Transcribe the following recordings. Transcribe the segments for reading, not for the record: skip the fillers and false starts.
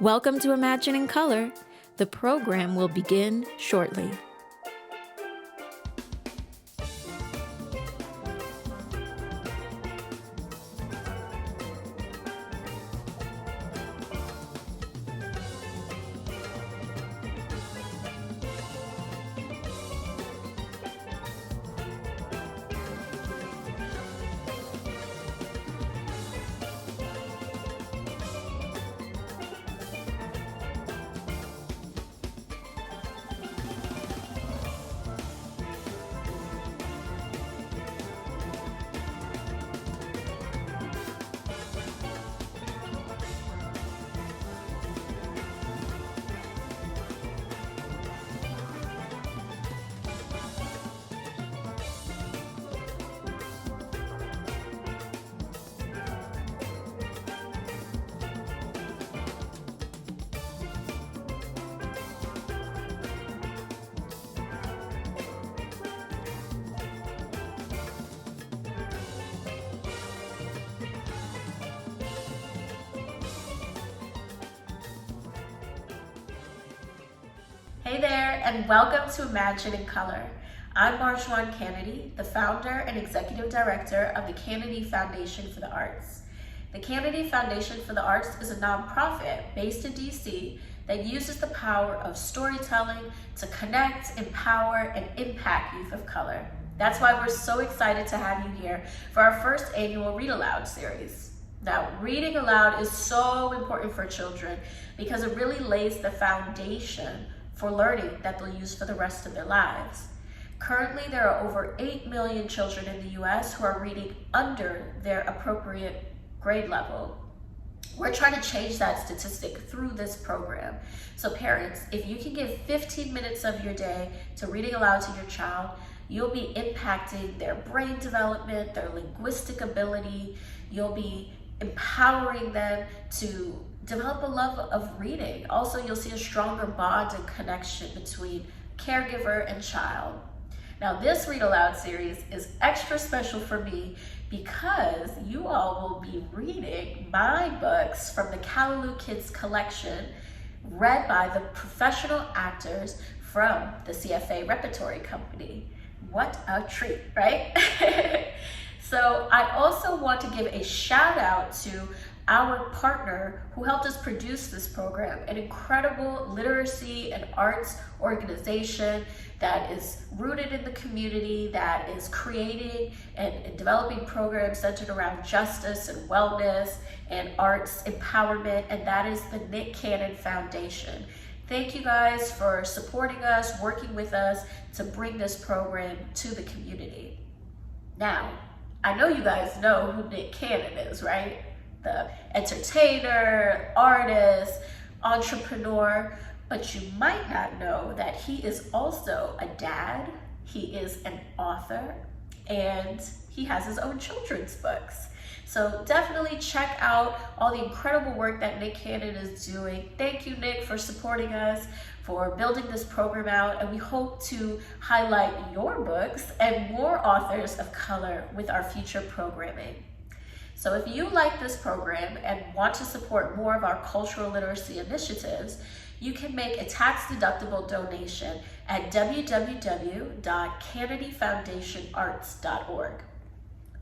Welcome to Imagine in Color. The program will begin shortly. Hey there, and welcome to Imagine in Color. I'm Marjuan Canady, the founder and executive director of the Canady Foundation for the Arts. The Canady Foundation for the Arts is a nonprofit based in DC that uses the power of storytelling to connect, empower, and impact youth of color. That's why we're so excited to have you here for our first annual Read Aloud series. Now, reading aloud is so important for children because it really lays the foundation for learning that they'll use for the rest of their lives. Currently, there are over 8 million children in the US who are reading under their appropriate grade level. We're trying to change that statistic through this program. So parents, if you can give 15 minutes of your day to reading aloud to your child, you'll be impacting their brain development, their linguistic ability. You'll be empowering them to develop a love of reading. Also, you'll see a stronger bond and connection between caregiver and child. Now, this Read Aloud series is extra special for me because you all will be reading my books from the Callaloo Kids collection, read by the professional actors from the CFA Repertory Company. What a treat, right? So I also want to give a shout out to our partner who helped us produce this program, an incredible literacy and arts organization that is rooted in the community, that is creating and developing programs centered around justice and wellness and arts empowerment, and that is the Canady Foundation. Thank you guys for supporting us, working with us to bring this program to the community. Now, I know you guys know who Nick Cannon is, right? The entertainer, artist, entrepreneur, but you might not know that he is also a dad, he is an author, and he has his own children's books. So definitely check out all the incredible work that Nick Cannon is doing. Thank you, Nick, for supporting us, for building this program out, and we hope to highlight your books and more authors of color with our future programming. So if you like this program and want to support more of our cultural literacy initiatives, you can make a tax-deductible donation at www.canadyfoundationarts.org.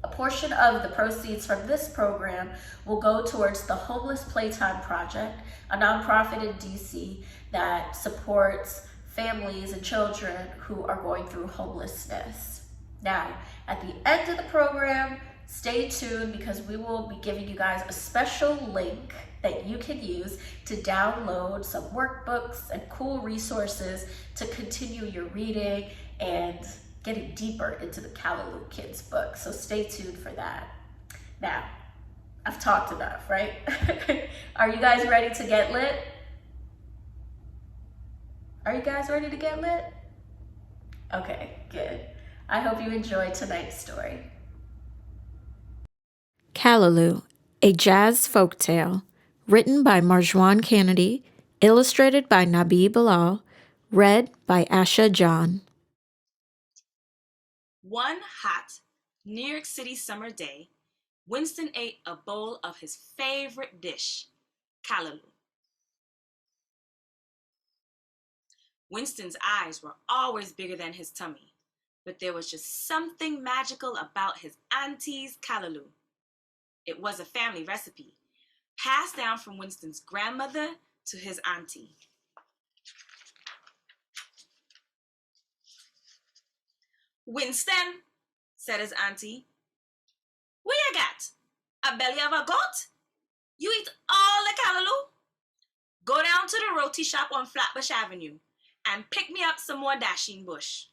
A portion of the proceeds from this program will go towards the Homeless Playtime Project, a nonprofit in DC that supports families and children who are going through homelessness. Now, at the end of the program, stay tuned because we will be giving you guys a special link that you can use to download some workbooks and cool resources to continue your reading and getting deeper into the Callaloo Kids book. So stay tuned for that. Now, I've talked enough, right? Are you guys ready to get lit? Are you guys ready to get lit? Okay, good. I hope you enjoyed tonight's story. Callaloo, a jazz folktale, written by Marjuan Canady, illustrated by Nabeeh Bilal, read by Asha John. One hot New York City summer day, Winston ate a bowl of his favorite dish, callaloo. Winston's eyes were always bigger than his tummy, but there was just something magical about his auntie's Callaloo. It was a family recipe, passed down from Winston's grandmother to his auntie. "Winston," said his auntie, "what you got? A belly of a goat? You eat all the Callaloo? Go down to the roti shop on Flatbush Avenue and pick me up some more dasheen bush."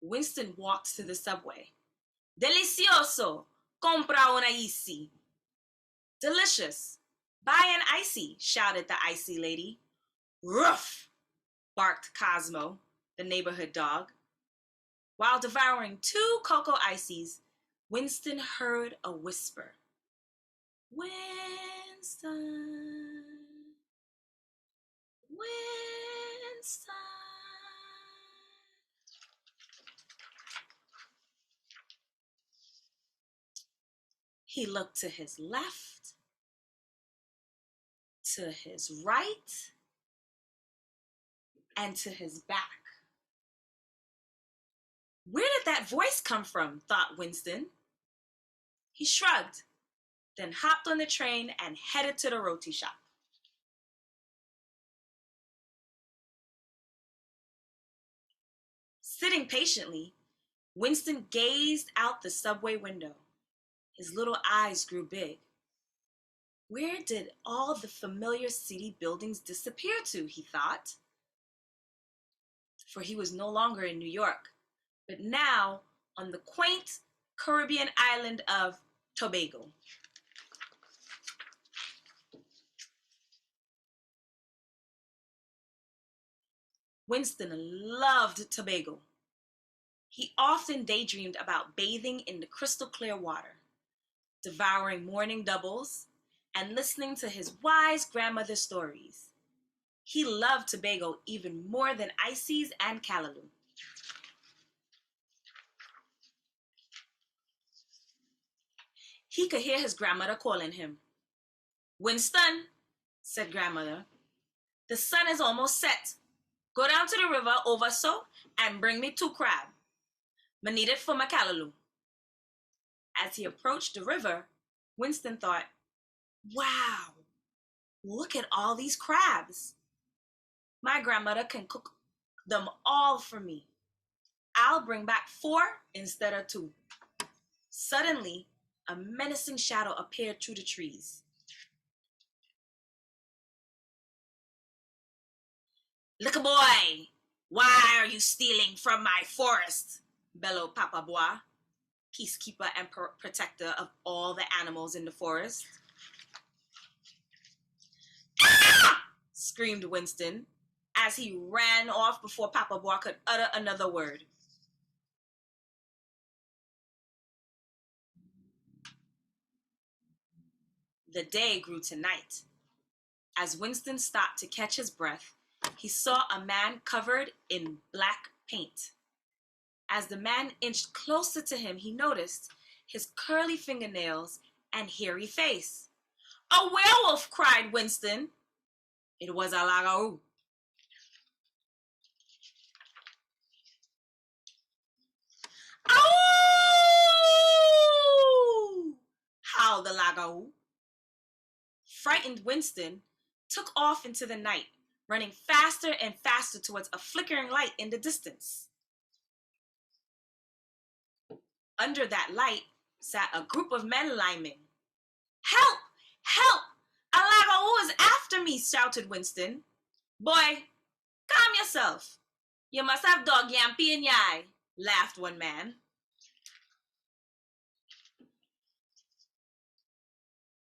Winston walked to the subway. "Delicioso! Compra una icy." "Delicious! Buy an icy," shouted the icy lady. "Ruff!" barked Cosmo, the neighborhood dog. While devouring 2 cocoa ices, Winston heard a whisper. "Winston, Winston." He looked to his left, to his right, and to his back. Where did that voice come from? Thought Winston. He shrugged, then hopped on the train and headed to the roti shop. Sitting patiently, Winston gazed out the subway window. His little eyes grew big. Where did all the familiar city buildings disappear to, he thought? For he was no longer in New York, but now on the quaint Caribbean island of Tobago. Winston loved Tobago. He often daydreamed about bathing in the crystal clear water, devouring morning doubles, and listening to his wise grandmother's stories. He loved Tobago even more than ices and Callaloo. He could hear his grandmother calling him. "Winston," said grandmother, "the sun is almost set. Go down to the river over so and bring me 2 crab. I need it for my Callaloo." As he approached the river, Winston thought, "Wow, look at all these crabs. My grandmother can cook them all for me. I'll bring back 4 instead of 2. Suddenly, a menacing shadow appeared through the trees. "Little boy, why are you stealing from my forest?" bellowed Papa Bois, peacekeeper and protector of all the animals in the forest. "Ah!" screamed Winston as he ran off before Papa Bois could utter another word. The day grew to night. As Winston stopped to catch his breath, he saw a man covered in black paint. As the man inched closer to him, he noticed his curly fingernails and hairy face. "A werewolf!" cried Winston. It was a Lagao. "Ow!" howled the Lagao. Frightened Winston took off into the night, running faster and faster towards a flickering light in the distance. Under that light sat a group of men liming. "Help! Help! A Lagao is after me!" shouted Winston. "Boy, calm yourself. You must have dog yampy in your eye," laughed one man.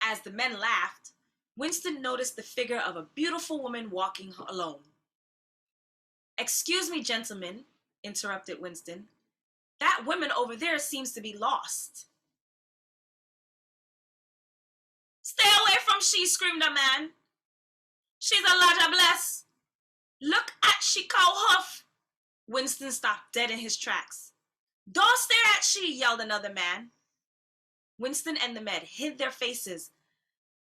As the men laughed, Winston noticed the figure of a beautiful woman walking alone. "Excuse me, gentlemen," interrupted Winston. "That woman over there seems to be lost." "Stay away from she," screamed a man. "She's a lot of bless. Look at she cow hoof." Winston stopped dead in his tracks. "Don't stare at she," yelled another man. Winston and the men hid their faces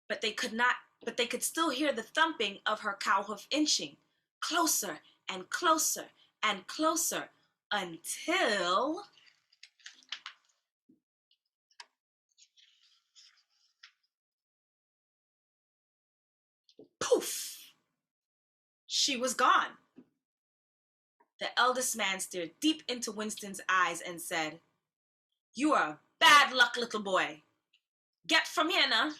but they could still hear the thumping of her cow hoof inching closer and closer and closer until poof, she was gone. The eldest man stared deep into Winston's eyes and said, "You are a bad luck little boy. Get from here now."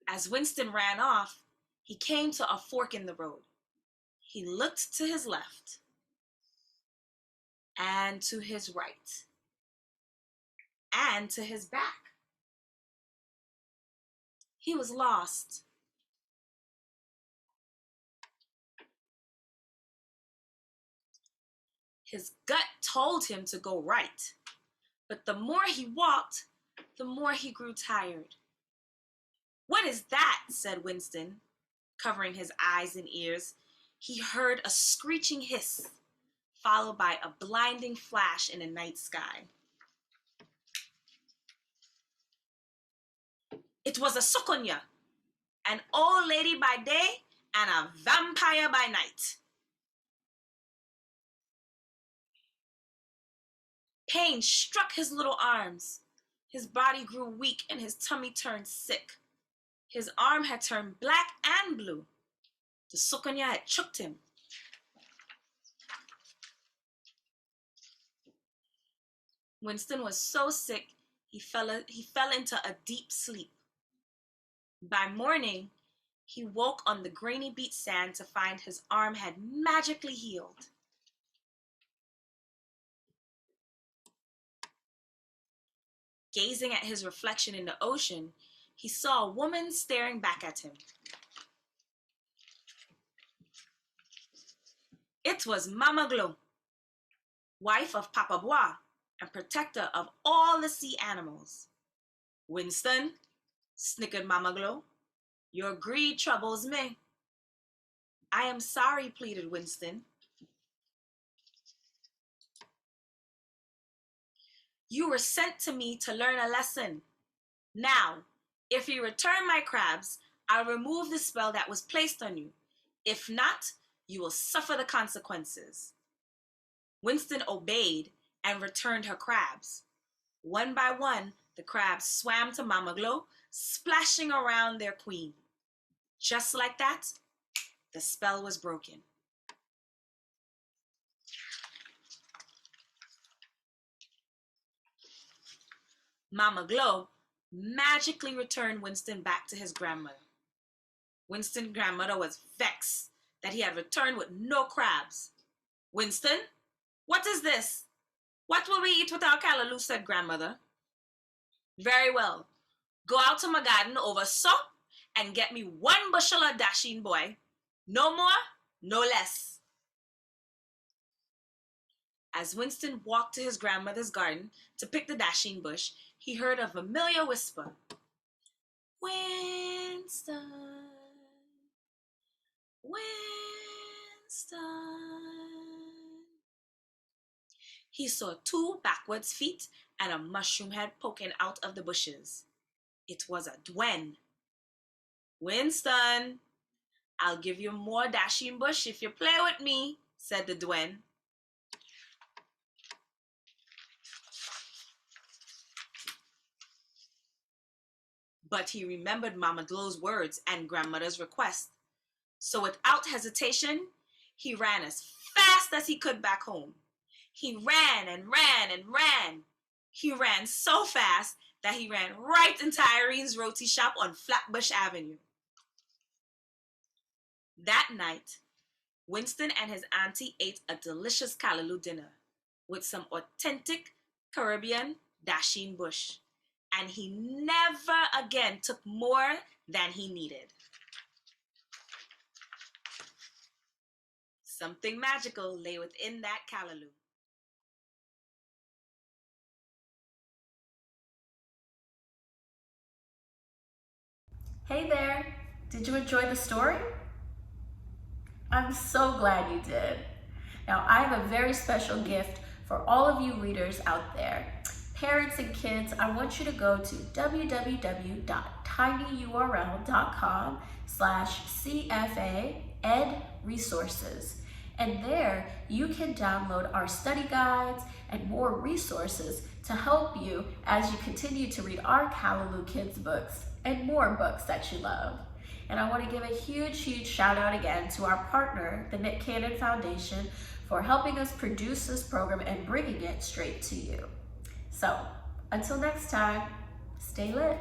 As Winston ran off, he came to a fork in the road. He looked to his left and to his right and to his back. He was lost. His gut told him to go right, but the more he walked, the more he grew tired. "What is that?" said Winston, covering his eyes and ears. He heard a screeching hiss, followed by a blinding flash in the night sky. It was a sukunya, an old lady by day and a vampire by night. Pain struck his little arms. His body grew weak and his tummy turned sick. His arm had turned black and blue. The sukunya had choked him. Winston was so sick, he fell into a deep sleep. By morning, he woke on the grainy beach sand to find his arm had magically healed. Gazing at his reflection in the ocean, he saw a woman staring back at him. It was Mama Glo, wife of Papa Bois and protector of all the sea animals. "Winston," snickered Mama Glo, "your greed troubles me." "I am sorry," pleaded Winston. "You were sent to me to learn a lesson. Now, if you return my crabs, I'll remove the spell that was placed on you. If not, you will suffer the consequences." Winston obeyed and returned her crabs. One by one, the crabs swam to Mama Glo, splashing around their queen. Just like that, the spell was broken. Mama Glo magically returned Winston back to his grandmother. Winston's grandmother was vexed that he had returned with no crabs. "Winston, what is this? What will we eat with our Callaloo?" said grandmother. "Very well. Go out to my garden over so and get me 1 bushel of dasheen boy. No more, no less." As Winston walked to his grandmother's garden to pick the dasheen bush, he heard a familiar whisper. "Winston, Winston." He saw 2 backwards feet and a mushroom head poking out of the bushes. It was a dwen. "Winston, I'll give you more dasheen bush if you play with me," said the dwen. But he remembered Mama Glo's words and grandmother's request. So without hesitation, he ran as fast as he could back home. He ran and ran and ran. He ran so fast that he ran right into Irene's roti shop on Flatbush Avenue. That night, Winston and his auntie ate a delicious Callaloo dinner with some authentic Caribbean dasheen bush, and he never again took more than he needed. Something magical lay within that Callaloo. Hey there, did you enjoy the story? I'm so glad you did. Now, I have a very special gift for all of you readers out there. parents and kids, I want you to go to www.tinyurl.com/CFA Ed Resources. And there you can download our study guides and more resources to help you as you continue to read our Callaloo Kids books and more books that you love. And I want to give a huge shout out again to our partner, the Canady Foundation, for helping us produce this program and bringing it straight to you. So until next time, stay lit.